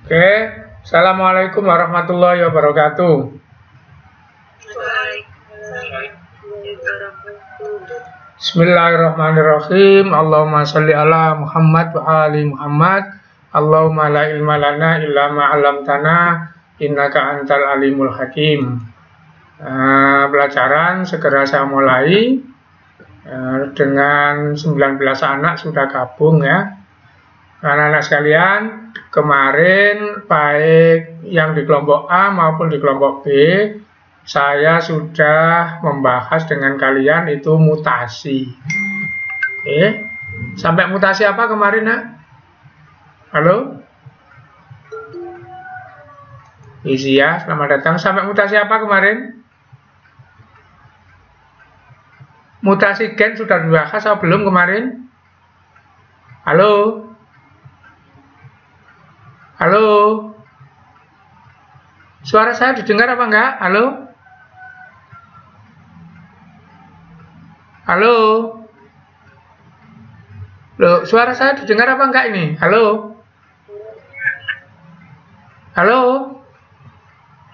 Oke, Assalamualaikum warahmatullahi wabarakatuh. Bismillahirrahmanirrahim. Allahumma sholli ala Muhammad wa ali Muhammad. Allahumma la ilma lana illa ma 'allamtana innaka antal alimul hakim. Pelajaran segera saya mulai. Dengan 19 anak sudah gabung ya. Anak-anak sekalian, kemarin baik yang di kelompok A maupun di kelompok B, saya sudah membahas dengan kalian itu mutasi. Oke. Sampai mutasi apa kemarin, Nak? Halo? Isi ya, selamat datang. Sampai mutasi apa kemarin? Mutasi gen sudah dibahas atau belum kemarin? Halo? Halo? Suara saya didengar apa enggak? Halo? Halo? Loh, suara saya didengar apa enggak ini? Halo? Halo?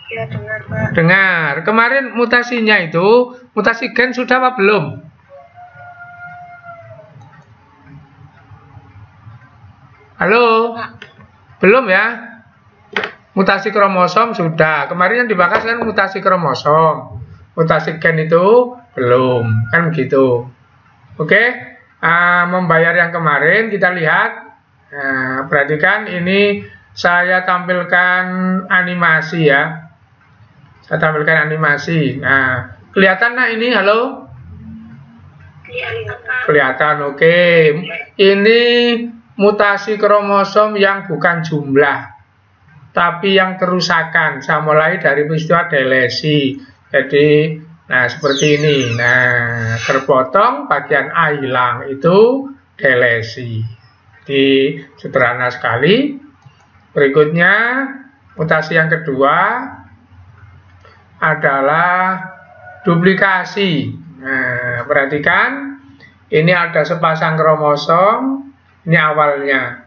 Ya, dengar, Pak. Dengar. Kemarin mutasinya itu, mutasi gen sudah apa belum? Halo? Belum ya? Mutasi kromosom sudah. Kemarin yang dibahas kan mutasi kromosom. Mutasi gen itu belum. Kan begitu. Oke? Membayar yang kemarin kita lihat. Perhatikan ini saya tampilkan animasi ya. Saya tampilkan animasi. Nah, kelihatan nah ini, halo? Kelihatan, oke. Ini mutasi kromosom yang bukan jumlah, tapi yang kerusakan. Saya mulai dari peristiwa delesi. Jadi, nah seperti ini. Nah, terpotong bagian A hilang itu delesi. Jadi, sederhana sekali. Berikutnya, mutasi yang kedua adalah duplikasi. Nah, perhatikan, ini ada sepasang kromosom, ini awalnya.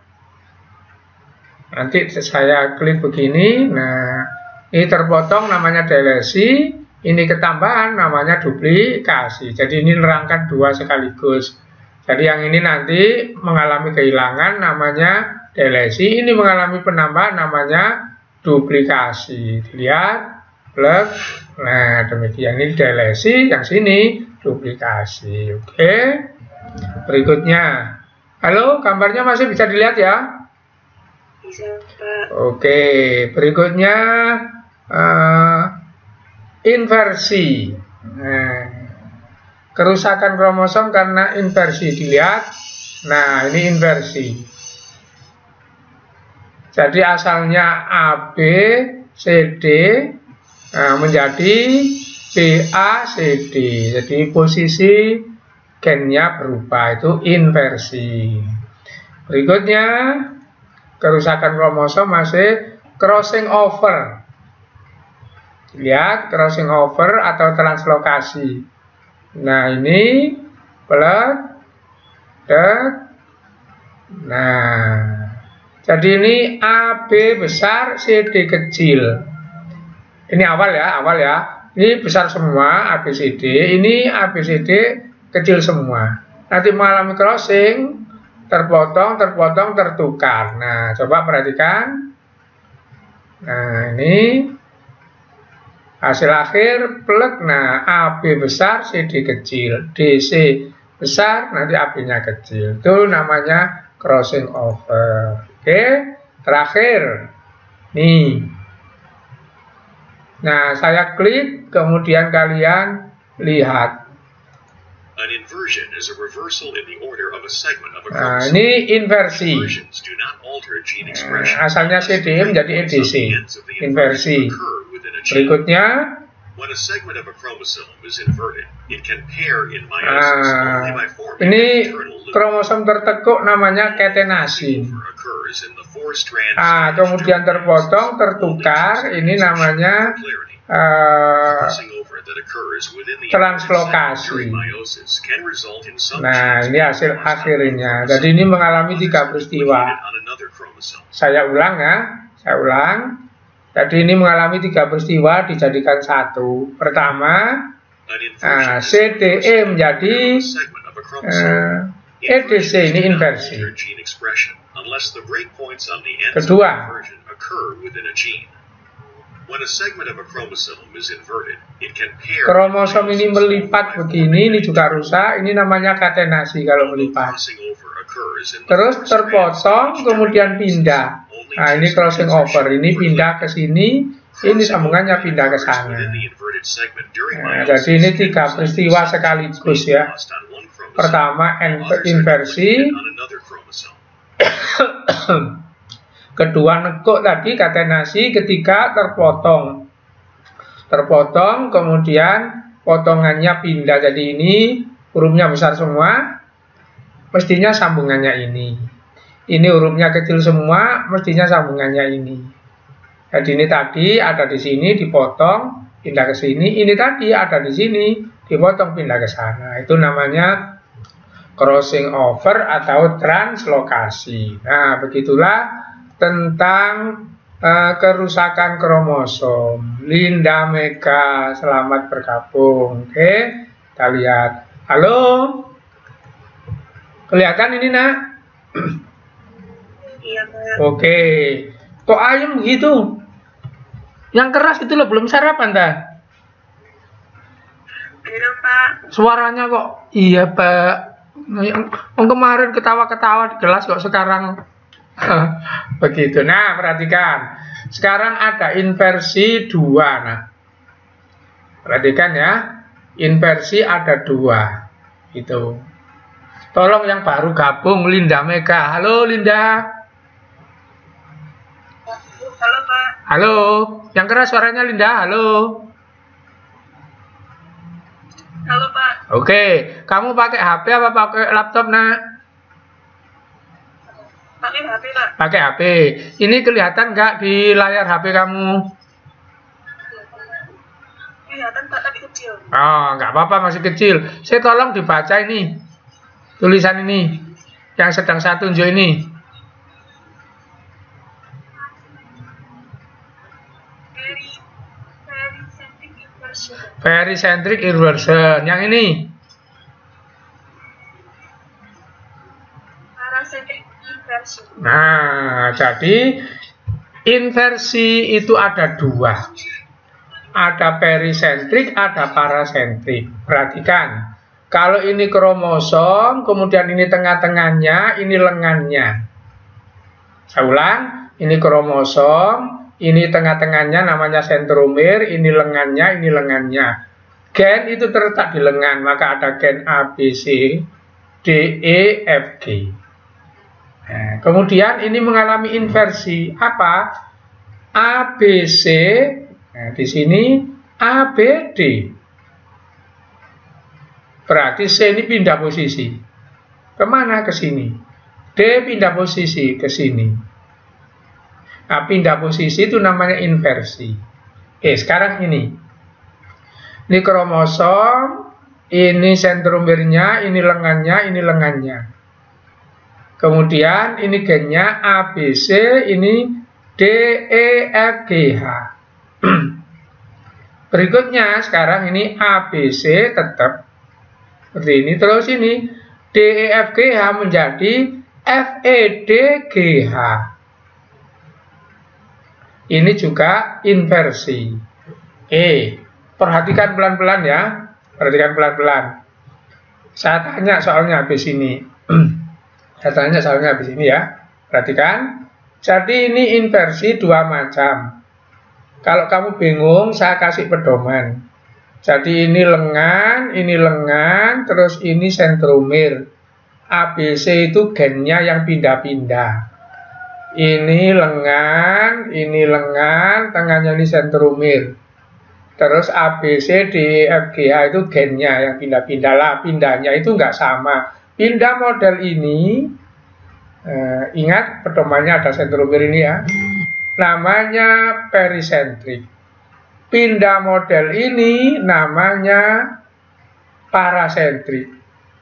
Nanti saya klik begini, nah, ini terpotong namanya delesi, ini ketambahan namanya duplikasi. Jadi ini nerangkan dua sekaligus. Jadi yang ini nanti mengalami kehilangan namanya delesi, ini mengalami penambahan namanya duplikasi. Lihat. Plus, nah demikian ini delesi, yang sini duplikasi. Oke. Berikutnya, halo, gambarnya masih bisa dilihat ya? Bisa, Pak. Oke, berikutnya inversi. Nah, kerusakan kromosom karena inversi, dilihat. Nah, ini inversi. Jadi asalnya AB, CD, menjadi BACD. Jadi posisi gennya berubah, itu inversi. Berikutnya kerusakan kromosom masih crossing over. Lihat, crossing over atau translokasi. Nah, ini plus nah, jadi ini AB besar, CD kecil. Ini awal ya. Ini besar semua ABCD, ini ABCD kecil semua. Nanti mengalami crossing, terpotong, tertukar. Nah, coba perhatikan. Nah, ini hasil akhir plek. Nah, AB besar, CD kecil, DC besar, nanti AB-nya kecil. Itu namanya crossing over. Oke, terakhir. Nih. Nah, saya klik, kemudian kalian lihat. Nah, ini inversi. Nah, asalnya CD menjadi EDC. Inversi. Berikutnya. Ini kromosom tertekuk namanya katenasi. Kemudian terpotong, tertukar, ini namanya translokasi. Nah, ini hasil akhirnya. Jadi ini mengalami 3 peristiwa. Saya ulang ya. Saya ulang. Tadi ini mengalami 3 peristiwa dijadikan satu. Pertama, CDE menjadi EDC, ini inversi. Kedua, kromosom ini melipat begini, ini juga rusak, ini namanya katenasi kalau melipat. Terus terpotong, kemudian pindah. Nah, ini crossing over, ini pindah ke sini, ini sambungannya pindah ke sana. Nah, jadi ini 3 peristiwa sekaligus ya. Pertama, inversi. Kedua, nekuk tadi, katenasi. Ketiga, terpotong. Terpotong, kemudian potongannya pindah. Jadi ini hurufnya besar semua, mestinya sambungannya ini. Ini hurufnya kecil semua, mestinya sambungannya ini. Jadi ini tadi ada di sini, dipotong, pindah ke sini. Ini tadi ada di sini, dipotong, pindah ke sana. Itu namanya crossing over atau translokasi. Nah, begitulah tentang kerusakan kromosom. Linda Mega, selamat bergabung. Oke, kita lihat. Halo? Kelihatan ini, nak? Iya, Pak. Oke. Kok ayam gitu? Yang keras itu loh, belum sarapan dah. Belum, Pak. Suaranya kok, iya Pak. Kemarin ketawa-ketawa di kelas kok sekarang begitu. Nah, perhatikan. Sekarang ada inversi 2. Nah, perhatikan ya. Inversi ada 2. Itu. Tolong yang baru gabung, Linda Mega. Halo, Linda. Halo, Pak. Halo. Yang keras suaranya, Linda. Halo. Halo, Pak. Oke. Kamu pakai HP apa pakai laptop, nak? Pakai HP, Pak. Pakai HP. Ini kelihatan nggak di layar HP kamu? Kelihatan, Pak, tapi kecil. Oh, nggak apa-apa, masih kecil. Saya tolong dibaca ini. Tulisan ini. Yang sedang saya tunjuk ini. Pericentric inversion. Yang ini. Paracentric inversion. Nah, jadi inversi itu ada 2. Ada pericentrik, ada parasentrik. Perhatikan. Kalau ini kromosom, kemudian ini tengah-tengahnya, ini lengannya. Saya ulang, ini kromosom, ini tengah-tengahnya namanya sentromer, ini lengannya, ini lengannya. Gen itu terletak di lengan, maka ada gen A, B, C, D, E, F, G. Nah, kemudian ini mengalami inversi. Apa? A, B, C. Nah, di sini A, B, D. Berarti C ini pindah posisi. Kemana? Ke sini. D pindah posisi ke sini. Nah, pindah posisi itu namanya inversi. Sekarang ini. Ini kromosom, ini sentromernya, ini lengannya, ini lengannya. Kemudian ini gennya A, B, C, ini D, E, F, G, H. Berikutnya sekarang ini A, B, C tetap seperti ini. Terus ini D, E, F, G, H menjadi F, E, D, G, H. Ini juga inversi. Perhatikan pelan-pelan ya. Perhatikan pelan-pelan. Saya tanya soalnya habis ini. Saya tanya soalnya habis ini ya. Perhatikan. Jadi ini inversi 2 macam. Kalau kamu bingung, saya kasih pedoman. Jadi ini lengan, terus ini sentromer. ABC itu gennya yang pindah-pindah. Ini lengan, tengahnya ini sentromer. Terus A, B, C, D, E, F, G, H itu gennya yang pindah-pindah lah. Pindahnya itu nggak sama. Pindah model ini, ingat pedomannya ada sentromer ini ya. Namanya pericentrik. Pindah model ini namanya parasentrik.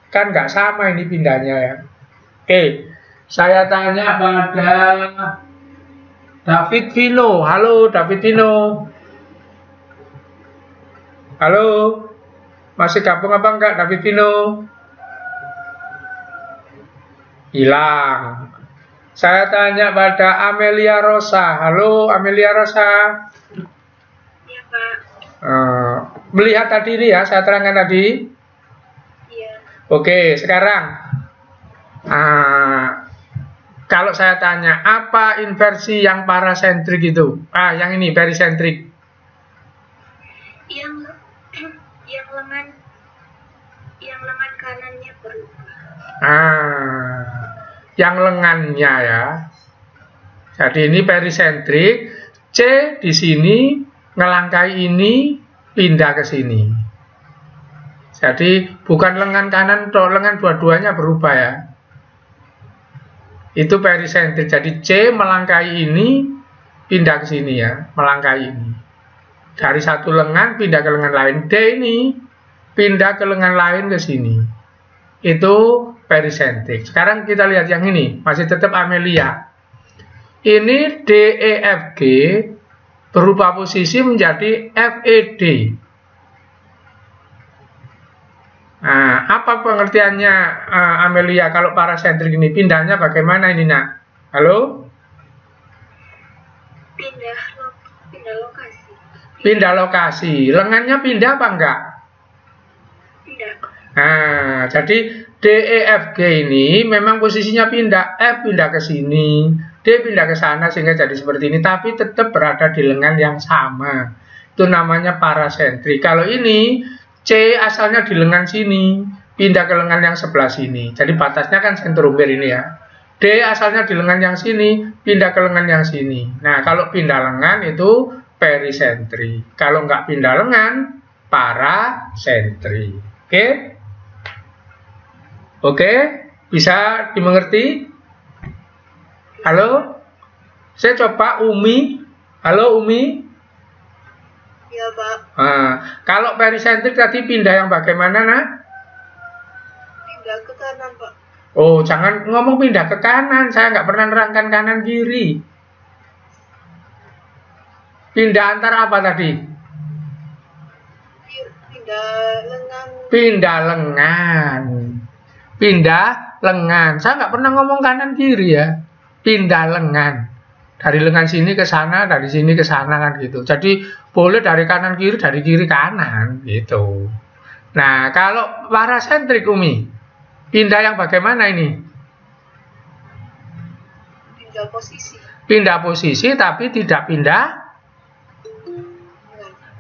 Kan nggak sama ini pindahnya ya. Oke, saya tanya pada David Vino, halo David Vino. Halo, masih gabung apa enggak David Vino? Hilang. Saya tanya pada Amelia Rosa. Halo Amelia Rosa. Iya, Pak. Melihat tadi ini ya, saya terangkan tadi. Iya. Oke, sekarang kalau saya tanya apa inversi yang parasentrik itu? Yang ini perisentrik. Yang lengan kanannya berubah. Yang lengannya ya. Jadi ini perisentrik. C di sini ngelangkai ini pindah ke sini. Jadi bukan lengan kanan atau lengan dua-duanya berubah ya. Itu perisentrik. Jadi C melangkai ini pindah ke sini ya, melangkai ini. Dari satu lengan pindah ke lengan lain. D ini pindah ke lengan lain ke sini. Itu perisentrik. Sekarang kita lihat yang ini, masih tetap Amelia. Ini DEFG berubah posisi menjadi FED. Apa pengertiannya Amelia kalau parasentrik ini? Pindahnya bagaimana ini nak? Halo? Pindah lokasi. Pindah lokasi. Lengannya pindah apa enggak? Pindah. Jadi DEFG ini memang posisinya pindah. F pindah ke sini, D pindah ke sana sehingga jadi seperti ini. Tapi tetap berada di lengan yang sama. Itu namanya parasentrik. Kalau ini C asalnya di lengan sini, pindah ke lengan yang sebelah sini. Jadi batasnya kan sentromere ini ya. D asalnya di lengan yang sini, pindah ke lengan yang sini. Nah, kalau pindah lengan itu perisentrik. Kalau nggak pindah lengan, parasentrik. Oke? Oke? Bisa dimengerti? Halo? Saya coba Umi. Halo Umi? Iya, Pak. Kalau perisentrik tadi pindah yang bagaimana, nak? Pindah ke kanan, Pak. Oh, jangan ngomong pindah ke kanan. Saya nggak pernah nerangkan kanan kiri. Pindah antara apa tadi? Pindah lengan. Pindah lengan. Pindah lengan. Saya nggak pernah ngomong kanan kiri ya. Pindah lengan. Dari lengan sini ke sana, dari sini ke sana kan gitu. Jadi boleh dari kanan kiri, dari kiri kanan gitu. Nah, kalau parasentrik Umi, pindah yang bagaimana ini? Pindah posisi. Pindah posisi tapi tidak pindah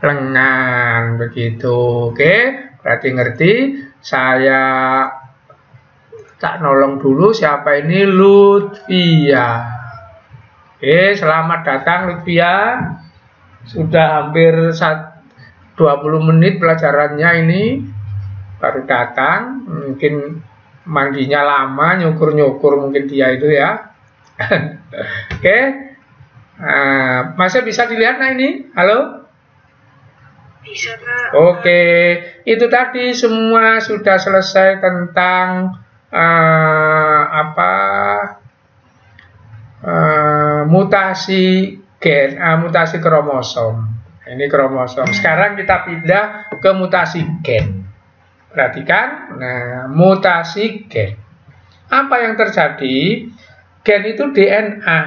lengan begitu. Oke, berarti ngerti. Saya tak nolong dulu siapa ini, Lutfia. Oke, selamat datang Lutfia. Sudah hampir 20 menit pelajarannya ini baru datang. Mungkin mandinya lama, nyukur-nyukur mungkin dia itu ya. Oke. Masih bisa dilihat nah ini? Halo? Bisa, Pak. Oke, itu tadi semua sudah selesai tentang mutasi gen, mutasi kromosom. Ini kromosom. Sekarang kita pindah ke mutasi gen. Perhatikan, nah mutasi gen. Apa yang terjadi? Gen itu DNA.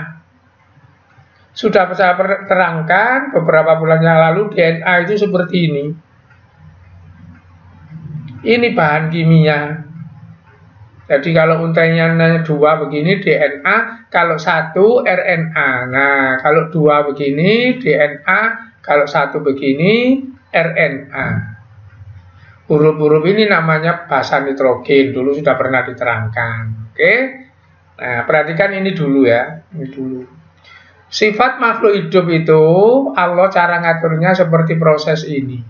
Sudah saya terangkan beberapa bulan yang lalu, DNA itu seperti ini. Ini bahan kimia. Jadi kalau untainya 2 begini DNA, kalau 1 RNA. Nah, kalau 2 begini DNA, kalau 1 begini RNA. Huruf-huruf ini namanya basa nitrogen, dulu sudah pernah diterangkan. Oke. Nah, perhatikan ini dulu ya. Ini dulu. Sifat makhluk hidup itu Allah cara ngaturnya seperti proses ini.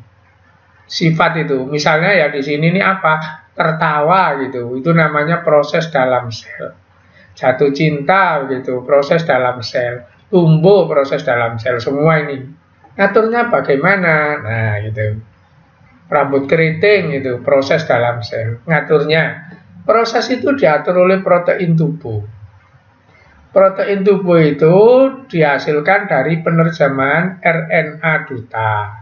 Sifat itu, misalnya ya di sini ini apa? Tertawa gitu, itu namanya proses dalam sel. Jatuh cinta gitu, proses dalam sel. Tumbuh, proses dalam sel. Semua ini ngaturnya bagaimana? Nah gitu. Rambut keriting itu proses dalam sel. Ngaturnya, proses itu diatur oleh protein tubuh. Protein tubuh itu dihasilkan dari penerjemahan RNA duta.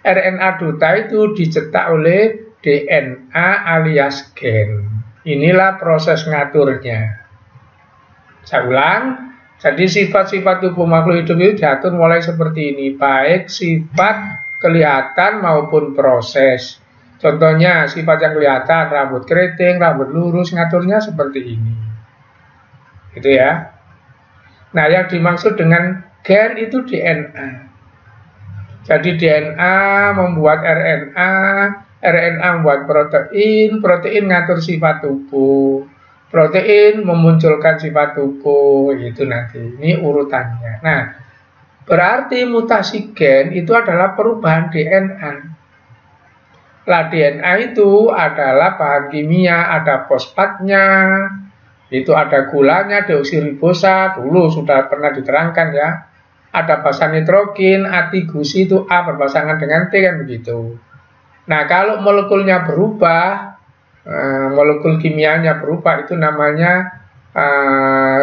RNA duta itu dicetak oleh DNA alias gen. Inilah proses ngaturnya. Saya ulang, jadi sifat-sifat tubuh makhluk hidup itu diatur mulai seperti ini, baik sifat kelihatan maupun proses. Contohnya sifat yang kelihatan, rambut keriting, rambut lurus, ngaturnya seperti ini. Gitu ya. Nah, yang dimaksud dengan gen itu DNA. Jadi DNA membuat RNA, RNA membuat protein, protein ngatur sifat tubuh, protein memunculkan sifat tubuh, itu nanti. Ini urutannya. Nah, berarti mutasi gen itu adalah perubahan DNA. Lah DNA itu adalah bahan kimia, ada fosfatnya, itu ada gulanya, deoksiribosa, dulu sudah pernah diterangkan ya. Ada basa nitrogen, ati gusi itu A berpasangan dengan T kan begitu. Nah, kalau molekulnya berubah, molekul kimianya berubah, itu namanya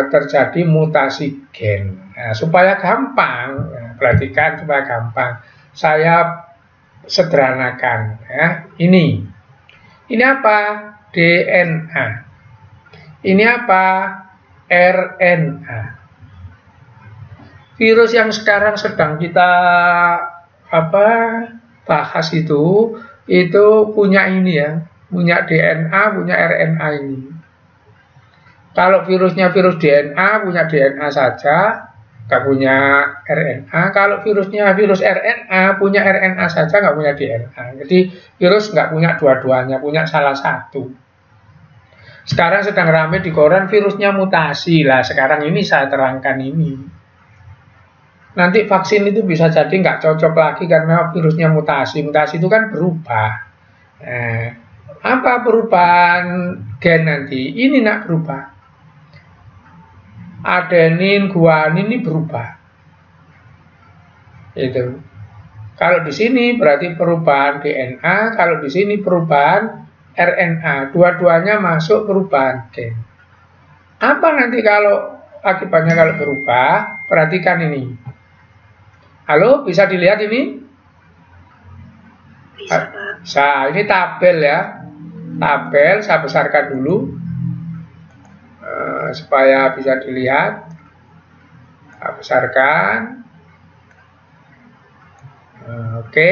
terjadi mutasi gen. Nah, supaya gampang, perhatikan supaya gampang, saya sederhanakan ya. Ini apa? DNA. Ini apa? RNA. Virus yang sekarang sedang kita bahas itu punya ini ya, punya DNA, punya RNA ini. Kalau virusnya virus DNA, punya DNA saja, nggak punya RNA. Kalau virusnya virus RNA, punya RNA saja, nggak punya DNA. Jadi virus nggak punya dua-duanya, punya salah satu. Sekarang sedang ramai di koran virusnya mutasi lah. Sekarang ini saya terangkan ini. Nanti vaksin itu bisa jadi nggak cocok lagi karena virusnya mutasi. Mutasi itu kan berubah. Apa perubahan gen nanti? Ini nak berubah. Adenin, guanin ini berubah. Itu. Kalau di sini berarti perubahan DNA, kalau di sini perubahan RNA. Dua-duanya masuk perubahan gen. Apa nanti kalau akibatnya kalau berubah? Perhatikan ini. Halo, bisa dilihat ini? Bisa, Pak. Nah, ini tabel ya. Tabel saya besarkan dulu supaya bisa dilihat. Saya besarkan. Oke,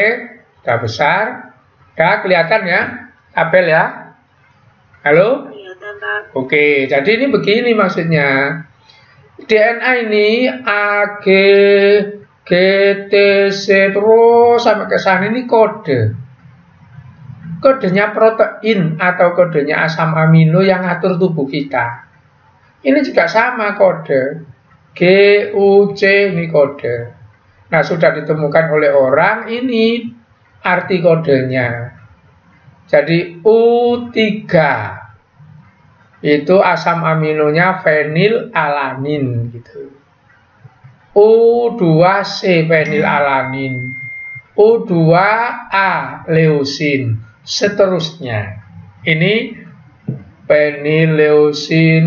sudah besar. Sudah kelihatan ya tabel ya? Halo? Kelihatan, Pak. Oke, jadi ini begini maksudnya. DNA ini AG GTC terus sampai ke sana, ini kode. Kodenya protein atau kodenya asam amino yang ngatur tubuh kita. Ini juga sama kode. GUC ini kode. Nah, sudah ditemukan oleh orang, ini arti kodenya. Jadi U3 itu asam aminonya fenilalanin gitu. U2C fenilalanin, U2A leusin, seterusnya. Ini fenilleusin,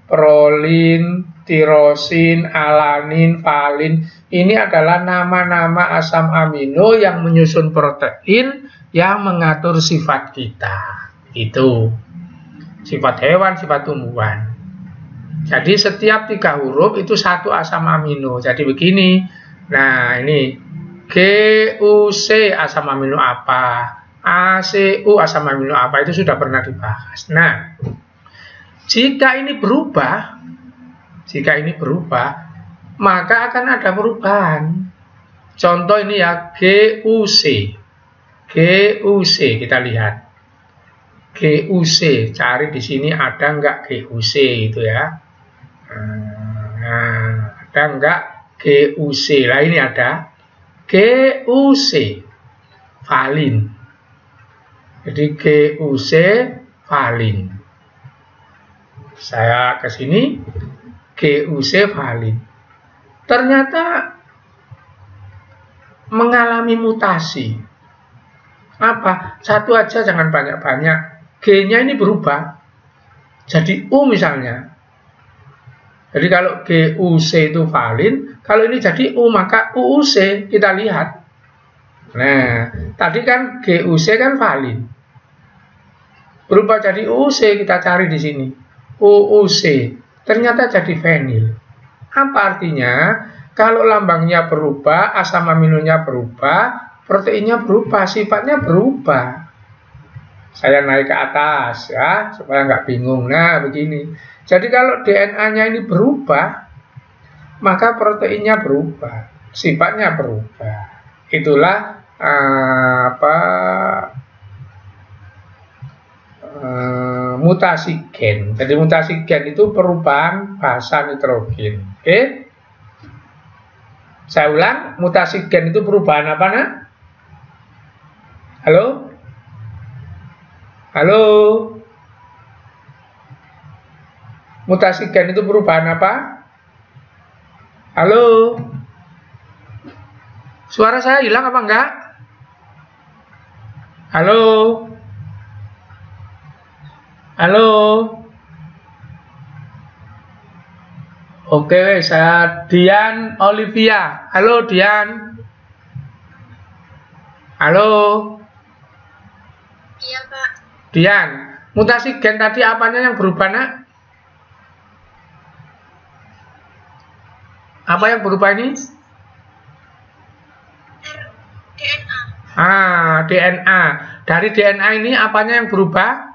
prolin, tirosin, alanin, valin. Ini adalah nama-nama asam amino yang menyusun protein yang mengatur sifat kita. Itu sifat hewan, sifat tumbuhan. Jadi setiap 3 huruf itu satu asam amino. Jadi begini. Nah, ini GUC asam amino apa? ACU asam amino apa? Itu sudah pernah dibahas. Nah, jika ini berubah, maka akan ada perubahan. Contoh ini ya, GUC. GUC kita lihat. GUC, cari di sini ada nggak GUC itu ya. Nah, ada nggak GUC? Lah ini ada GUC, valin. Jadi GUC valin. Saya ke sini, GUC valin. Ternyata mengalami mutasi. Apa? Satu aja, jangan banyak-banyak. G-nya ini berubah. Jadi U misalnya. Jadi kalau GUC itu valin, kalau ini jadi U maka UUC kita lihat. Nah, tadi kan GUC kan valin. Berubah jadi UUC kita cari di sini. UUC ternyata jadi fenil. Apa artinya? Kalau lambangnya berubah, asam aminonya berubah, proteinnya berubah, sifatnya berubah. Saya naik ke atas ya, supaya nggak bingung. Nah, begini. Jadi kalau DNA-nya ini berubah, maka proteinnya berubah, sifatnya berubah. Itulah mutasi gen. Jadi mutasi gen itu perubahan basa nitrogen. Oke? Saya ulang, mutasi gen itu perubahan apa, nak? Halo? Halo? Mutasi gen itu perubahan apa? Halo? Suara saya hilang apa enggak? Halo? Halo? Oke, saya Dian Olivia. Halo Dian. Halo. Iya, Pak. Dian, mutasi gen tadi apanya yang berubah, nak? Apa yang berubah ini? DNA. DNA. Dari DNA ini apanya yang berubah?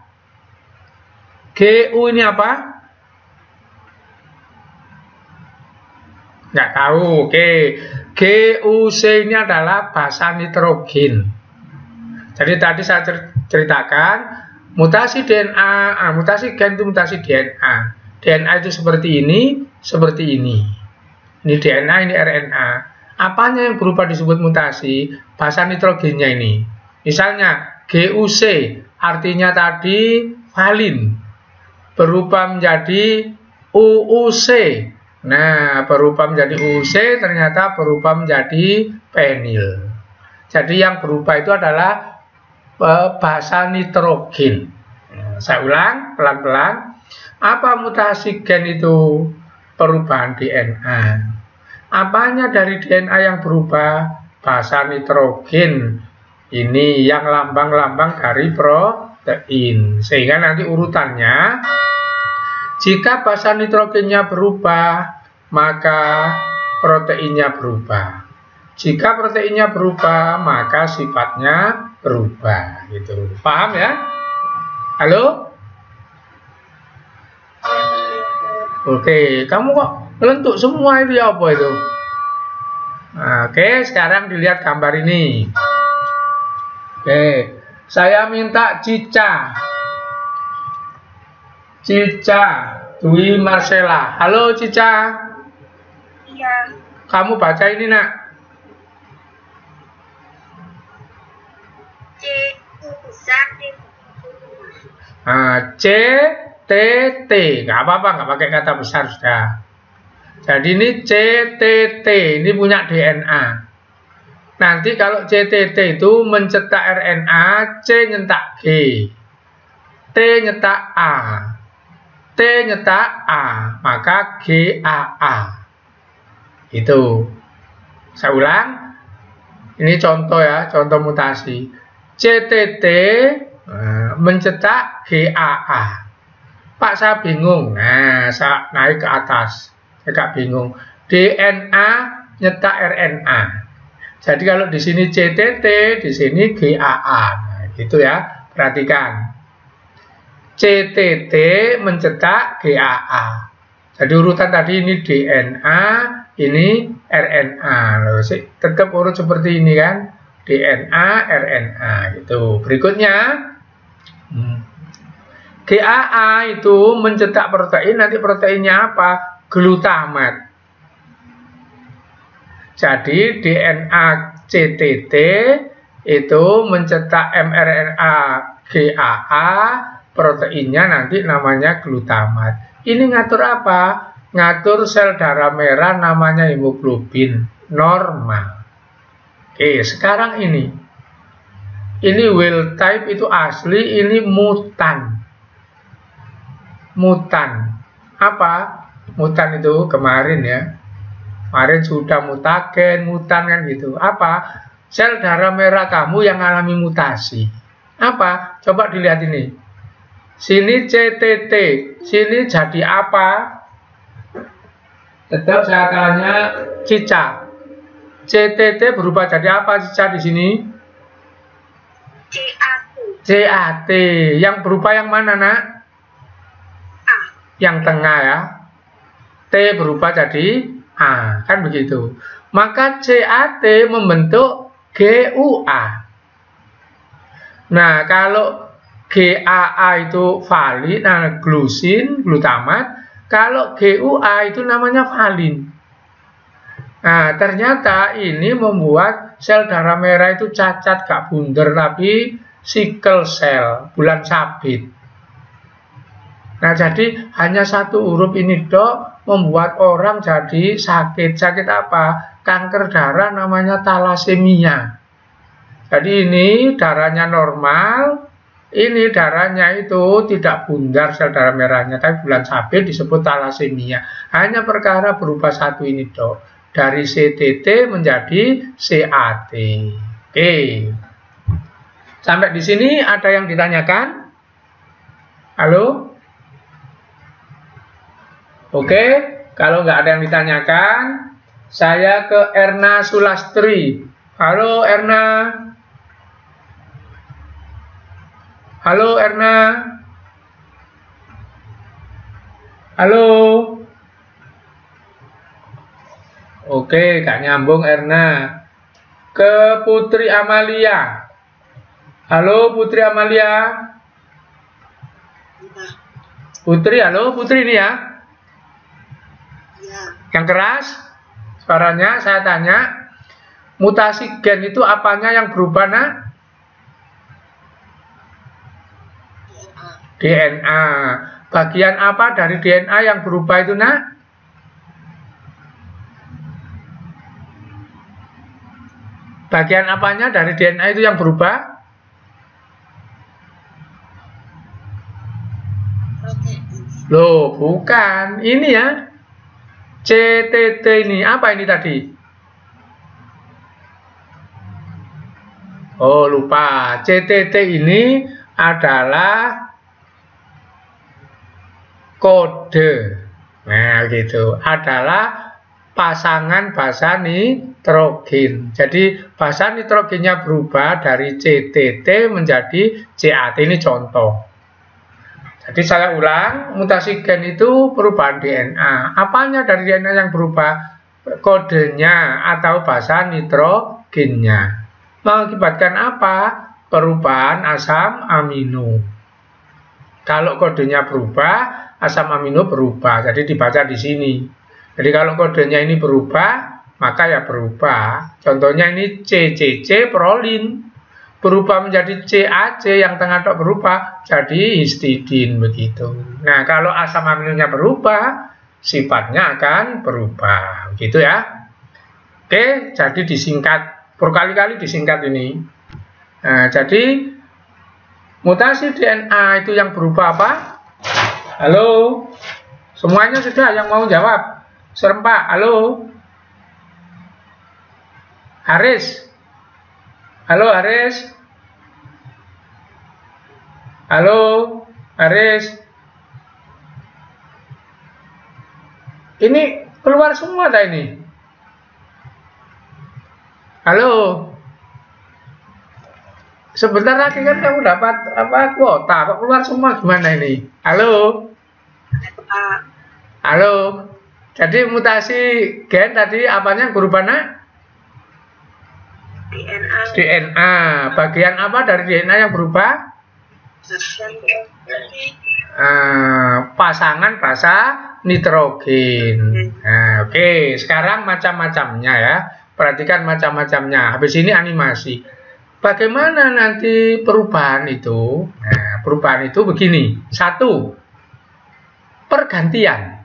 GU ini apa? Nggak tahu. Oke. GUC ini adalah basa nitrogen. Jadi tadi saya ceritakan mutasi DNA, mutasi gen itu mutasi DNA. DNA itu seperti ini, seperti ini. Ini DNA, ini RNA. Apanya yang berubah disebut mutasi? Basa nitrogennya ini. Misalnya GUC, artinya tadi valin, berubah menjadi UUC. Nah, berubah menjadi UUC ternyata berubah menjadi penil. Jadi yang berubah itu adalah basa nitrogen. Saya ulang pelan-pelan. Apa mutasi gen itu? Perubahan DNA. Apanya dari DNA yang berubah? Basa nitrogen. Ini yang lambang-lambang dari protein. Sehingga nanti urutannya, jika basa nitrogennya berubah, maka proteinnya berubah. Jika proteinnya berubah, maka sifatnya berubah. Gitu. Paham ya? Halo? Oke, kamu kok melentuk semua itu ya, apa itu? Nah, oke, sekarang dilihat gambar ini. Oke, saya minta Cica. Cica Dwi Marcella. Halo Cica. Iya. Kamu baca ini, nak. C T T, nggak apa-apa, nggak pakai kata besar sudah. Jadi ini C T T, ini punya DNA. Nanti kalau C T T itu mencetak RNA, C nyetak G, T nyetak A, T nyetak A, maka GAA. Itu. Saya ulang. Ini contoh ya, contoh mutasi. CTT mencetak GAA. Pak, saya bingung. Nah, saya naik ke atas. Saya agak bingung. DNA nyetak RNA. Jadi kalau di sini CTT, di sini GAA. Nah, gitu ya. Perhatikan. CTT mencetak GAA. Jadi urutan tadi ini DNA, ini RNA. Loh, tetap urut seperti ini kan? DNA, RNA gitu. Berikutnya GAA itu mencetak protein, nanti proteinnya apa? Glutamat. Jadi DNA CTT itu mencetak mRNA GAA, proteinnya nanti namanya glutamat. Ini ngatur apa? Ngatur sel darah merah namanya hemoglobin normal. Oke, sekarang ini wild type itu asli, ini mutan. Mutan. Apa? Mutan itu kemarin ya. Kemarin sudah mutagen, mutan kan gitu. Apa? Sel darah merah kamu yang alami mutasi. Apa? Coba dilihat ini. Sini CTT, sini jadi apa? Tetap saya tanya cicak. CTT berubah jadi apa cicak di sini? CAT. CAT. Yang berubah yang mana, Nak? A. Yang tengah ya. T berubah jadi A, kan begitu. Maka CAT membentuk GUA. Nah, kalau GAA itu valin, nah glusin, glutamat. Kalau GUA itu namanya valin. Nah, ternyata ini membuat sel darah merah itu cacat, gak bunder, tapi sickle cell, bulan sabit. Nah, jadi hanya satu huruf ini dok membuat orang jadi sakit. Sakit apa? Kanker darah namanya talasemia. Jadi ini darahnya normal, ini darahnya itu tidak bundar sel darah merahnya, tapi bulan sabit disebut talasemia. Hanya perkara berubah satu ini dok, dari CTT menjadi CAT. Oke, sampai di sini ada yang ditanyakan? Halo? Oke, kalau nggak ada yang ditanyakan, saya ke Erna Sulastri. Halo Erna. Halo Erna. Halo. Oke, gak nyambung Erna. Ke Putri Amalia. Halo Putri Amalia. Putri, halo Putri ini ya. Yang keras suaranya. Saya tanya, mutasi gen itu apanya yang berubah, Nak? DNA. Bagian apa dari DNA yang berubah itu, Nak? Bagian apanya dari DNA itu yang berubah? Loh, bukan. Ini ya. CTT ini. Apa ini tadi? Oh, lupa. CTT ini adalah kode. Nah, gitu. Adalah pasangan basa nitrogen. Jadi basa nitrogennya berubah dari CTT menjadi CAT. Ini contoh. Jadi saya ulang, mutasi gen itu perubahan DNA. Apanya dari DNA yang berubah? Kodenya atau basa nitrogennya. Mengakibatkan apa? Perubahan asam amino. Kalau kodenya berubah, asam amino berubah. Jadi dibaca di sini. Jadi kalau kodenya ini berubah, maka ya berubah. Contohnya ini CCC prolin. Berubah menjadi CAC yang tengah dok berubah jadi histidin begitu. Nah, kalau asam aminonya berubah, sifatnya akan berubah. Begitu ya. Oke, jadi disingkat. Berkali-kali disingkat ini. Nah, jadi mutasi DNA itu yang berubah apa? Halo? Semuanya sudah yang mau jawab? Serempak, halo? Haris? Halo Haris? Halo Haris? Ini keluar semua dah ini. Halo? Sebentar lagi kan kamu dapat apa kuota, kok keluar semua gimana ini? Halo? Halo? Jadi mutasi gen tadi apanya berubah, Nak? DNA. Bagian apa dari DNA yang berubah? Pasangan basa nitrogen. Nah, oke. Sekarang macam-macamnya ya. Perhatikan macam-macamnya. Habis ini animasi. Bagaimana nanti perubahan itu? Nah, perubahan itu begini. 1. Pergantian.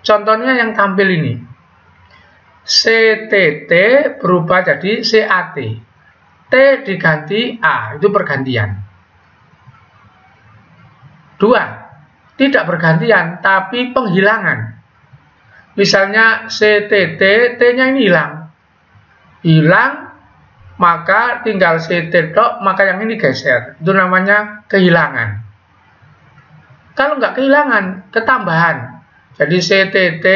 Contohnya yang tampil ini. CTT berubah jadi CAT. T diganti A, itu pergantian. 2. Tidak pergantian, tapi penghilangan. misalnya CTT, T-nya ini hilang, maka tinggal CT tok, maka yang ini geser. Itu namanya kehilangan. Kalau nggak kehilangan, ketambahan. Jadi CTT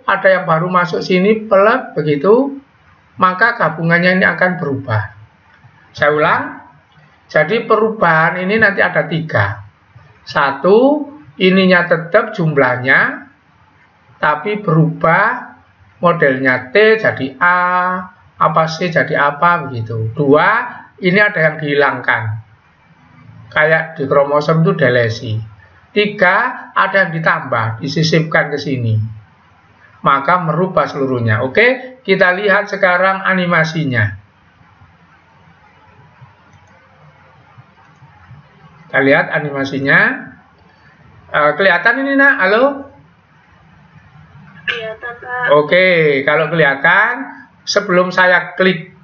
ada yang baru masuk sini, pelek begitu, maka gabungannya ini akan berubah. Saya ulang. Jadi perubahan ini nanti ada 3. 1, ininya tetap jumlahnya, tapi berubah modelnya T jadi A, apa C jadi apa begitu. 2, ini ada yang dihilangkan. Kayak di kromosom itu delesi. 3, ada yang ditambah, disisipkan ke sini. Maka merubah seluruhnya. Oke, kita lihat sekarang animasinya. Kita lihat animasinya. Kelihatan ini, Nak? Halo? Kelihatan, Pak. Oke, kalau kelihatan, sebelum saya klik,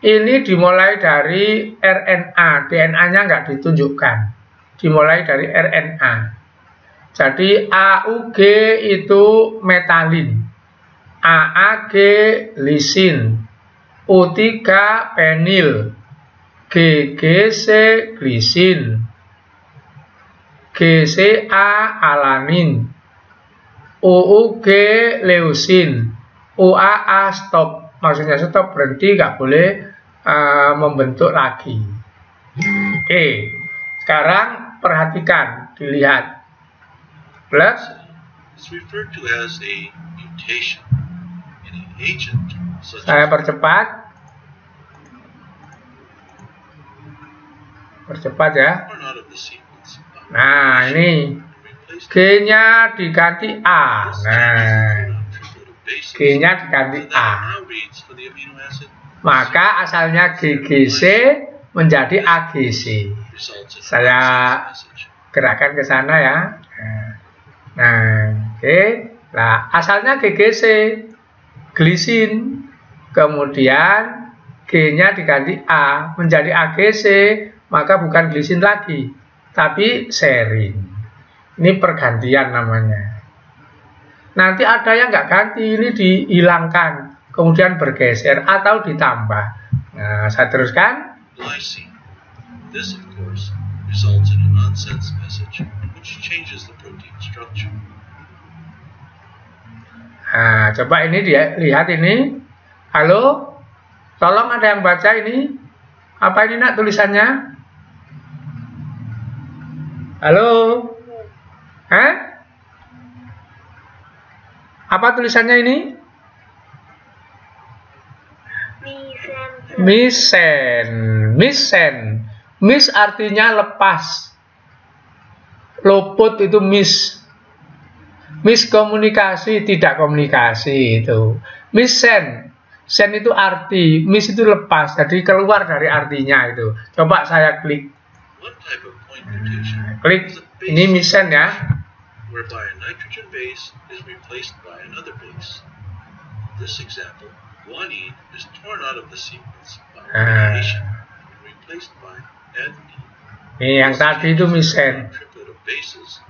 ini dimulai dari RNA. DNA-nya nggak ditunjukkan. Dimulai dari RNA. Jadi AUG itu metalin, AAG lisin, O3 penil, GGC glisin, GCA alanin, OUG leusin, OAA stop. Maksudnya stop, berhenti, nggak boleh membentuk lagi. Oke, sekarang perhatikan, dilihat. Plus is referred to as a mutation in an agent such saya as percepat ya. torn out of the sequence by Nah, ini and replaced G-nya diganti A. with Nah, triplet of bases G-nya diganti that A. now reads for the amino acid Maka asalnya GGC menjadi AGC. results in Saya a message. gerakan ke sana ya. Nah, oke. Nah, asalnya GGC, glisin. Kemudian G-nya diganti A menjadi AGC, maka bukan glisin lagi, tapi serin. Ini pergantian namanya. Nanti ada yang nggak ganti, ini dihilangkan, kemudian bergeser atau ditambah. Nah, saya teruskan. Glycine. This, of course, results in a nonsense message which changes the protein structure. Nah, coba ini dia lihat ini. Halo, tolong ada yang baca ini. Apa ini, Nak, tulisannya? Halo, hah? Apa tulisannya ini? Misen. Mis artinya lepas. Luput itu mis. Miskomunikasi, tidak komunikasi itu. Misen. Sen itu arti, mis itu lepas, jadi keluar dari artinya itu. Coba saya klik. One type of point mutation Klik. is a base Ini misen ya. whereby a nitrogen base is replaced by another base. In this example, guanine is torn out of the sequence by radiation and replaced by adenine. Ini yang tadi itu misen. Triplet of bases,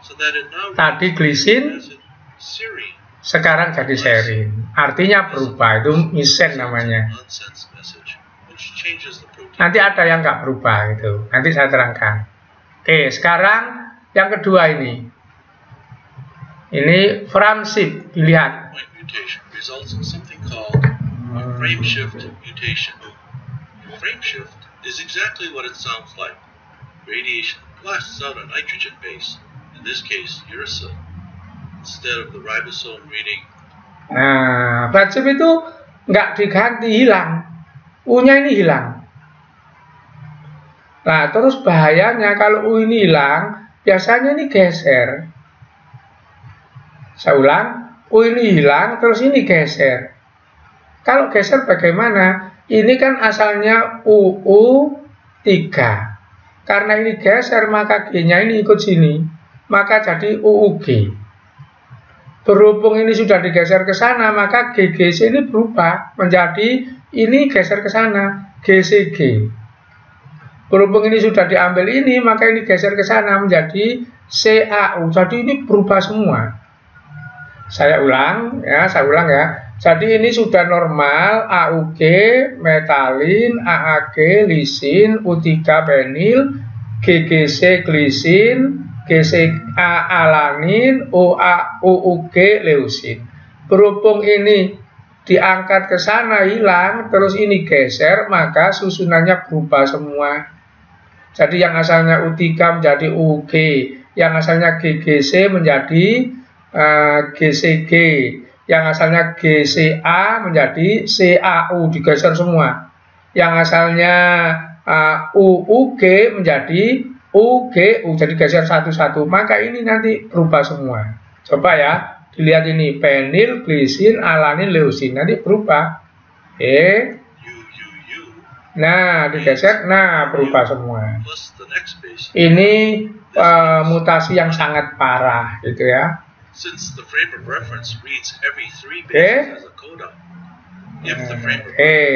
so that it now Tadi glisin, acid serine. sekarang jadi serin. Artinya berubah, itu misen namanya. Nonsense message, which changes the protein. Nanti ada yang nggak berubah itu. Nanti saya terangkan. Oke, sekarang yang kedua ini. Ini frameshift, dilihat. Point mutation results in something called a frameshift mutation. Frameshift is exactly what it sounds like. Radiation blasts out a nitrogen base, in this case uracil, instead of the ribosome reading. Nah, frameshift itu nggak diganti, hilang. U-nya ini hilang. Nah, terus bahayanya kalau U ini hilang, biasanya ini geser. Saya ulang, U ini hilang, terus ini geser. Kalau geser bagaimana? Ini kan asalnya UU3. Karena ini geser, maka G-nya ini ikut sini. Maka jadi UUG. Berhubung ini sudah digeser ke sana, maka GGC ini berubah menjadi ini geser ke sana, GCG. Berhubung ini sudah diambil ini, maka ini geser ke sana menjadi CAU. Jadi ini berubah semua. Saya ulang ya. Jadi ini sudah normal, AUG, metalin, AAG, lisin, U3 penil, GGC glisin, GCA alanin, UUG leusin. Berhubung ini diangkat ke sana hilang, terus ini geser, maka susunannya berubah semua. Jadi yang asalnya U3 menjadi UUG, yang asalnya GGC menjadi GCG, yang asalnya GCA menjadi CAU, digeser semua. Yang asalnya UUG menjadi UGU, jadi geser satu-satu. Maka ini nanti berubah semua. Coba ya, dilihat ini, penil, glisin, alanin, leusin, nanti berubah. Nah, digeser, nah berubah semua. Ini mutasi yang sangat parah, gitu ya.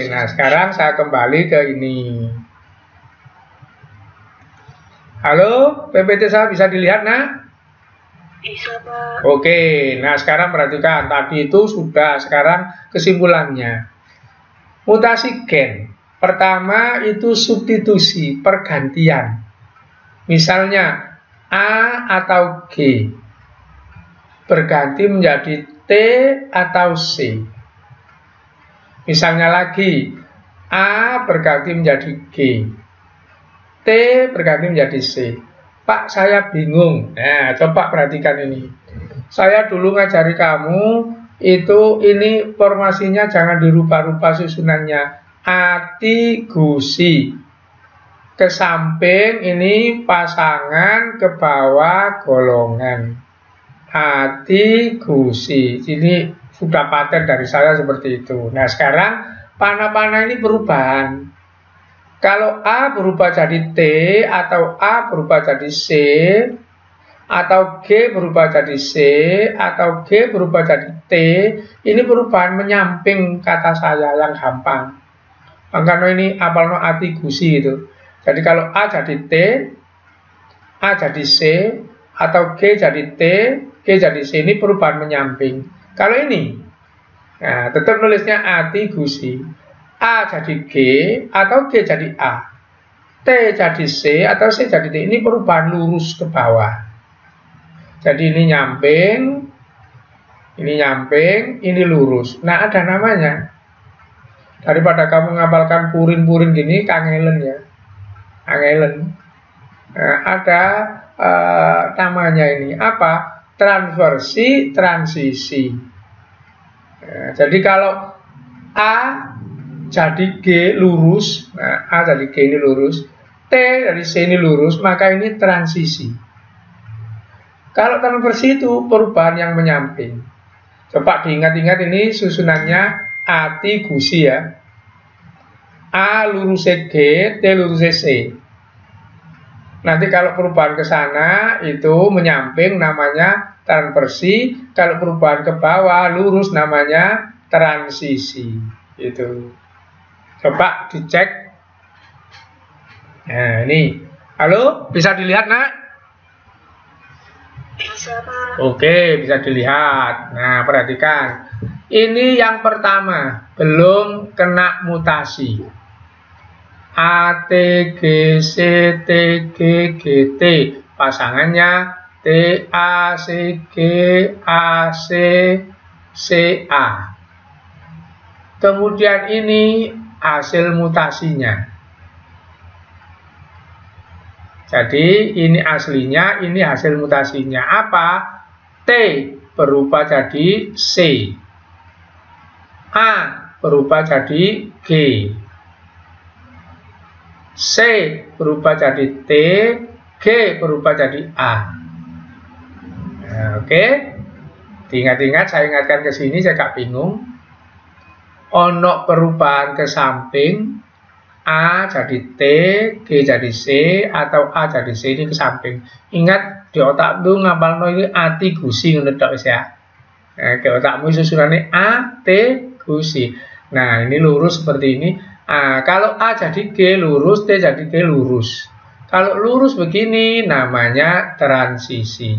Nah sekarang saya kembali ke ini. Halo, PPT saya bisa dilihat, nak? Bisa, Pak. Oke, nah sekarang perhatikan, tadi itu sudah, sekarang kesimpulannya. Mutasi gen, pertama itu substitusi, pergantian. Misalnya A atau G berganti menjadi T atau C. Misalnya lagi, A berganti menjadi G, T berganti menjadi C. Pak, saya bingung. Nah, coba perhatikan ini. Saya dulu ngajari kamu, itu ini formasinya jangan dirubah-rubah susunannya. Ati gusi. Ke samping ini pasangan, ke bawah golongan. Ati gusi. Ini sudah paten dari saya seperti itu. Nah sekarang panah-panah ini perubahan. Kalau A berubah jadi T, atau A berubah jadi C, atau G berubah jadi C, atau G berubah jadi T, ini perubahan menyamping kata saya yang gampang. Karena ini apalno ati gusi itu. Jadi kalau A jadi T, A jadi C, atau G jadi T, G jadi C, ini perubahan menyamping. Kalau ini, nah, tetap nulisnya ati gusi. A jadi G atau G jadi A, T jadi C atau C jadi T, ini perubahan lurus ke bawah. Jadi ini nyamping, ini lurus. Nah ada namanya. Daripada kamu ngapalkan purin-purin gini, kangelen ya, kangelen. Nah, ada namanya ini apa? Transversi, transisi. Nah, jadi kalau A jadi G lurus, nah A jadi G ini lurus, T dari C ini lurus, maka ini transisi. Kalau transversi itu perubahan yang menyamping. Coba diingat-ingat ini susunannya ati gusi ya. A lurus G, T lurus C. Nanti kalau perubahan ke sana itu menyamping namanya transversi, kalau perubahan ke bawah lurus namanya transisi. Itu. Coba dicek. Nah, ini. Halo, bisa dilihat, nak? Bisa, Pak. Oke, bisa dilihat. Nah, perhatikan. Ini yang pertama, belum kena mutasi. A, T, G, C, T, G, G, T. Pasangannya T, A, C, G, A, C, C, A. Kemudian ini hasil mutasinya. Jadi ini aslinya, ini hasil mutasinya. Apa? T berubah jadi C. A berubah jadi G. C berubah jadi T. G berubah jadi A. Nah, oke. Diingat-ingat, saya ingatkan ke sini, saya gak bingung. Ono perubahan ke samping, A jadi T, G jadi C, atau A jadi C, ini ke samping. Ingat di otak tuh ngapalno ini ati gusi ngedok ya. Nah, di otakmu susunannya A, T, gusi. Nah ini lurus seperti ini. Kalau A jadi G lurus, T jadi G lurus. Kalau lurus begini namanya transisi.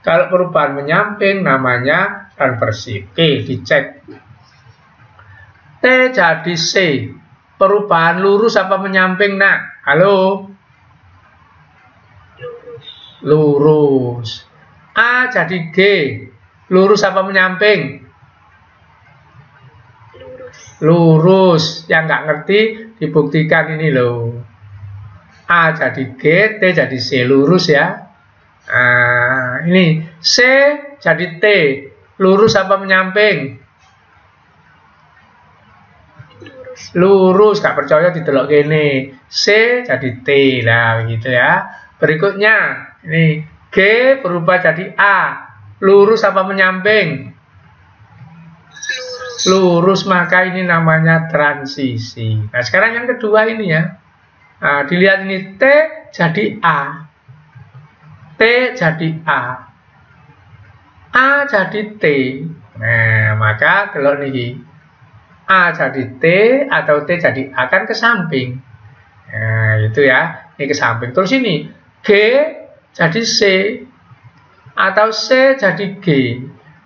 Kalau perubahan menyamping namanya transversi. Oke, dicek. T jadi C. Perubahan lurus apa menyamping, nak? Halo? Lurus. A jadi G. Lurus apa menyamping? Lurus. Yang nggak ngerti dibuktikan ini loh. A jadi G, T jadi C. Lurus ya. Nah, ini C jadi T. Lurus apa menyamping? Lurus. Gak percaya didelok gini. C jadi T lah begitu ya. Berikutnya ini G berubah jadi A. Lurus apa menyamping? Lurus, maka ini namanya transisi. Nah, sekarang yang kedua ini ya. Nah, dilihat ini T jadi A. T jadi A. A jadi T. Nah, maka delok niki. A jadi T atau T jadi A kan ke samping. Nah, itu ya. Ini ke samping. Terus ini G jadi C atau C jadi G.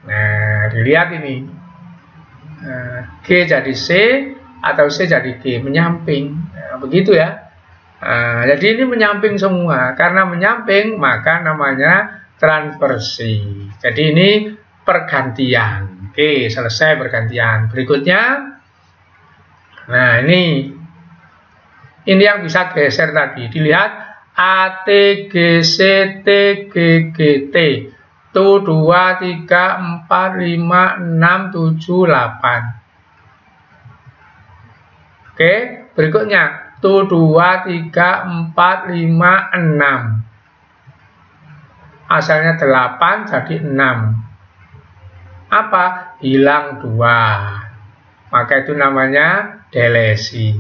Nah, dilihat ini. G jadi C atau C jadi G, menyamping. Nah, begitu ya. Nah, jadi ini menyamping semua. Karena menyamping maka namanya transversi. Jadi ini pergantian. Oke, selesai pergantian. Berikutnya, nah ini yang bisa geser tadi. Dilihat A, T, G, C, T, G, G, T. Tuh 2, 3, 4, 5, 6, 7, 8. Oke, berikutnya. Tuh 2, 3, 4, 5, 6. Asalnya 8 jadi 6. Apa? Hilang 2. Maka itu namanya delesi.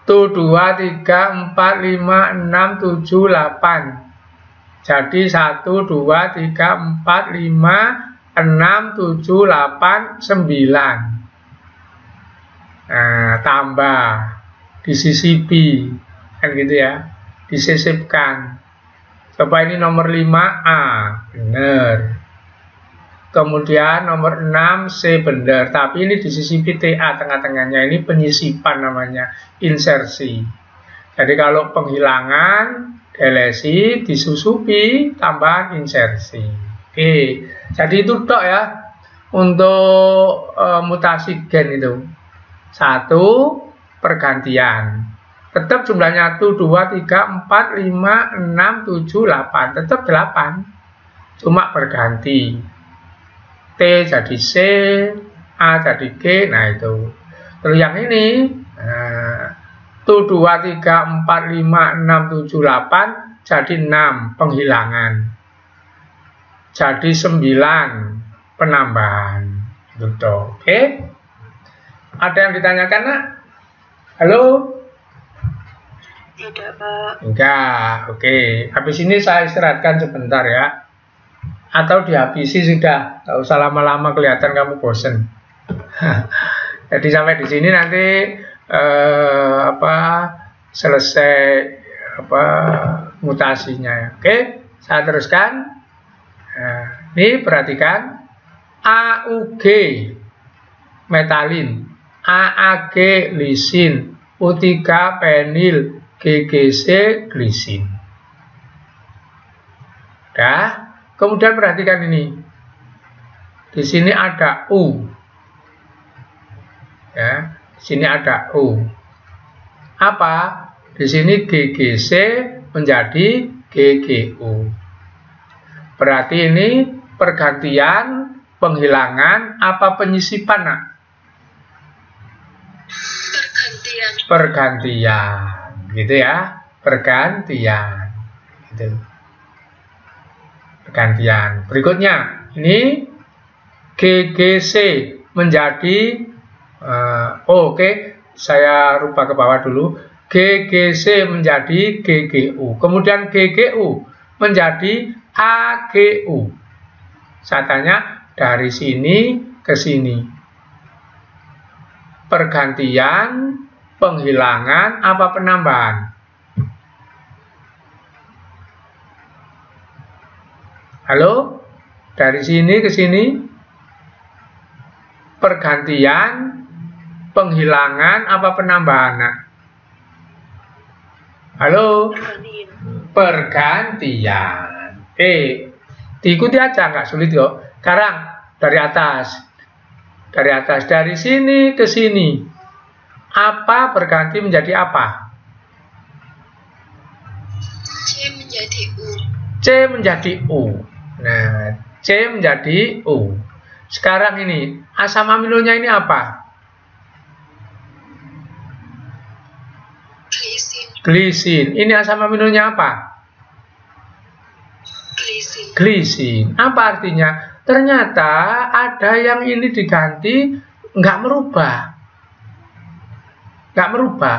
Tuh 2, 3, 4, 5, 6, 7, 8. Jadi 1, 2, 3, 4, 5, 6, 7, 8, 9. Nah, tambah. Disisipi. Kan gitu ya. Disisipkan. Coba ini nomor 5A. Benar. Kemudian nomor 6 C benar. Tapi ini disisipi TA tengah-tengahnya. Ini penyisipan namanya. Insersi. Jadi kalau penghilangan, delesi, disusupi, tambahan insersi. Oke, jadi itu tok ya untuk mutasi gen itu. 1, pergantian. Tetap jumlahnya 1, 2, 3, 4, 5, 6, 7, 8. Tetap 8. Cuma berganti. T jadi C, A jadi G, nah itu. Terus yang ini, tuh 2, 3, 4, 5, 6, 7, 8 jadi 6 penghilangan. Jadi 9 penambahan. Gitu. Oke. Ada yang ditanyakan, nak? Halo? Tidak, Pak. Enggak. Oke. Habis ini saya istirahatkan sebentar ya. Atau dihabisi sudah. Tidak usah lama-lama kelihatan kamu bosen. Jadi sampai di sini nanti selesai mutasinya. Oke, saya teruskan. Nah, ini perhatikan AUG metalin, AAG lisin, U3 penil, GGC glisin. Dah. Kemudian perhatikan ini. Di sini ada U. Ya. Sini ada U. Apa? Di sini GGC menjadi GGU. Berarti ini pergantian, penghilangan, apa penyisipan, nak? Pergantian. Gitu ya. Pergantian. Gitu. Pergantian. Berikutnya, ini GGC menjadi oke, saya rubah ke bawah dulu. GGC menjadi GGU. Kemudian GGU menjadi AGU. Saya tanya dari sini ke sini. Pergantian, penghilangan, apa penambahan? Halo? Dari sini ke sini, pergantian, penghilangan, apa penambahan? Nak? Halo? Pergantian. Diikuti aja, nggak sulit kok. Sekarang dari atas. Dari atas, dari sini ke sini. Apa berganti menjadi apa? C menjadi U. C menjadi U. Nah, C menjadi U. Sekarang ini, asam aminonya ini apa? Glisin. Glisin. Ini asam aminonya apa? Glisin. Glisin. Apa artinya? Ternyata ada yang ini diganti, nggak merubah. Nggak merubah.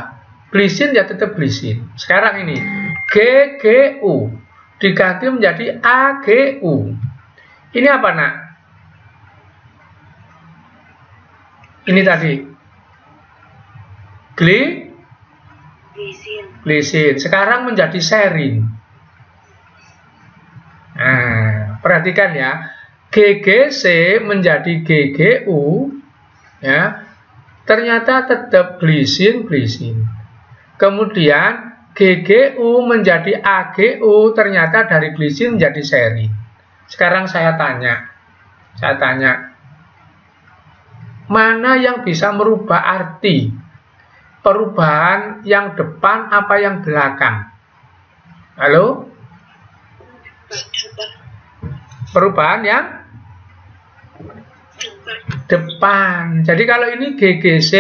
Glisin ya tetap glisin. Sekarang ini, GGU diganti menjadi AGU. Ini apa, Nak? Ini tadi. Glisin. Sekarang menjadi serin. Nah, perhatikan ya. GGC menjadi GGU, ya, ternyata tetap glisin. Kemudian GGU menjadi AGU, ternyata dari glisin menjadi serin. Sekarang saya tanya, mana yang bisa merubah arti? Perubahan yang depan apa yang belakang? Halo? Perubahan yang depan. Jadi kalau ini GGC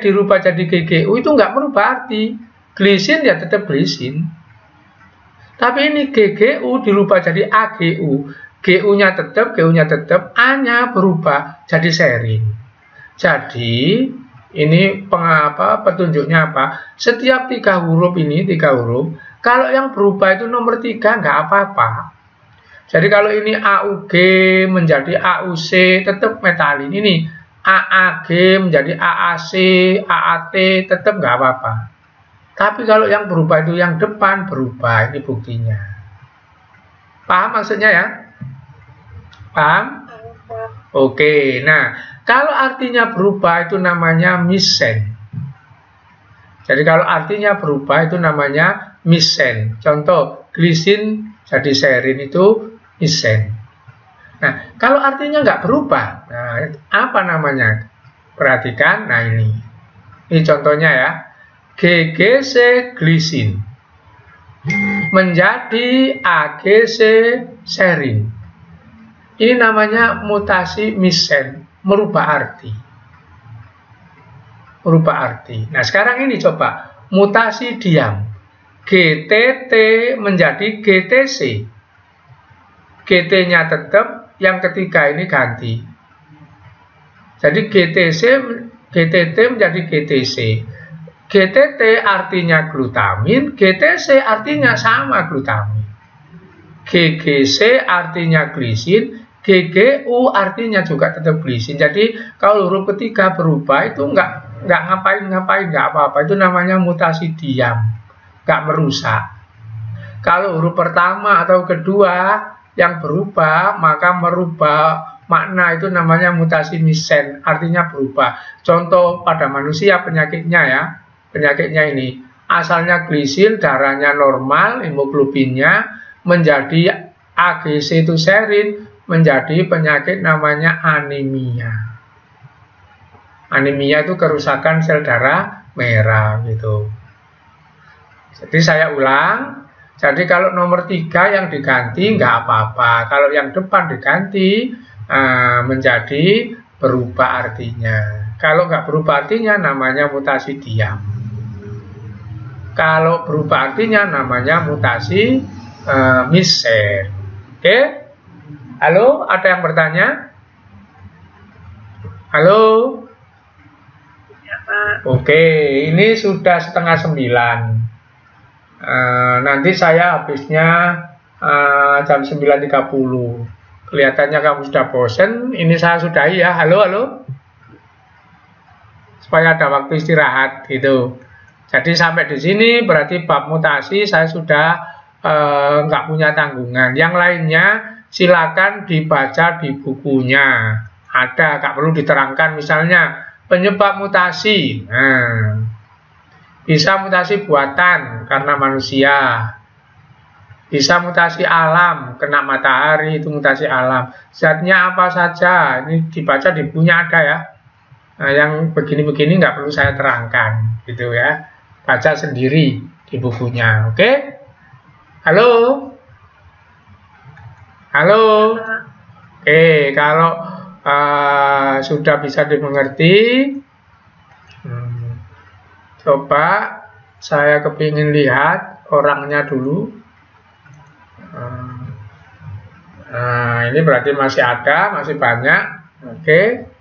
dirubah jadi GGU itu nggak merubah arti. Glisin ya tetap glisin. Tapi ini GGU dirubah jadi AGU. GU-nya tetap, A-nya berubah jadi serin. Jadi ini petunjuknya apa? Setiap 3 huruf ini, 3 huruf, kalau yang berubah itu nomor 3 nggak apa-apa. Jadi kalau ini AUG menjadi AUC tetap metalin. Ini AAG menjadi AAC, AAT tetap nggak apa-apa. Tapi kalau yang berubah itu yang depan berubah, ini buktinya. Paham maksudnya ya? Paham? Oke, nah kalau artinya berubah itu namanya misen. Jadi kalau artinya berubah itu namanya misen. Contoh, glisin jadi serin itu misen. Nah, kalau artinya nggak berubah, nah apa namanya? Perhatikan, nah ini contohnya ya. GGC glisin menjadi AGC serin. Ini namanya mutasi misen, merubah arti. Nah, sekarang ini coba mutasi diam. GTT menjadi GTC. GT-nya tetap, yang ketiga ini ganti. Jadi GTT menjadi GTC. GTT artinya glutamin, GTC artinya sama glutamin. GGC artinya glisin, GGU artinya juga tetap glisin. Jadi kalau huruf ketiga berubah itu nggak ngapain, nggak apa-apa. Itu namanya mutasi diam, nggak merusak. Kalau huruf pertama atau kedua yang berubah, maka merubah makna, itu namanya mutasi misen, artinya berubah. Contoh pada manusia penyakitnya ya, penyakitnya ini asalnya glisin, darahnya normal, hemoglobinnya menjadi AGC itu serin, menjadi penyakit namanya anemia. Anemia itu kerusakan sel darah merah gitu. Jadi saya ulang, jadi kalau nomor 3 yang diganti nggak apa-apa, kalau yang depan diganti menjadi berubah artinya. Kalau nggak berubah artinya namanya mutasi diam. Kalau berubah artinya namanya mutasi misen. Oke? Halo, ada yang bertanya? Halo? Ya, Pak. Oke, ini sudah 8:30. Nanti saya habisnya jam 9.30. Kelihatannya kamu sudah bosen. Ini saya sudahi ya. Halo. Supaya ada waktu istirahat gitu. Jadi sampai di sini berarti bab mutasi saya sudah nggak punya tanggungan. Yang lainnya silakan dibaca di bukunya. Ada, nggak perlu diterangkan. Misalnya penyebab mutasi. Nah, bisa mutasi buatan karena manusia. Bisa mutasi alam, kena matahari itu mutasi alam. Zatnya apa saja, ini dibaca di bukunya ada ya. Nah, yang begini-begini nggak perlu saya terangkan, gitu ya. Baca sendiri di bukunya, oke? Halo? Halo? Oke, kalau sudah bisa dimengerti, coba saya kepingin lihat orangnya dulu. Nah, ini berarti masih ada, masih banyak. Oke.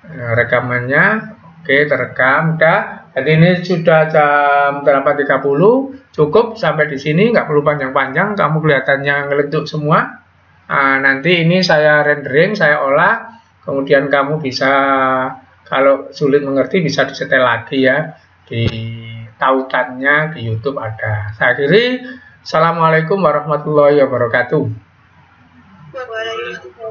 Rekamannya oke, terekam udah. Jadi ini sudah jam 8.30, cukup sampai di sini, nggak perlu panjang-panjang. Kamu kelihatannya ngeletuk semua. Nanti ini saya rendering, saya olah, kemudian kamu bisa, kalau sulit mengerti bisa disetel lagi ya di tautannya di YouTube ada. Saya akhiri. Assalamualaikum warahmatullahi wabarakatuh. Waalaikumsalam.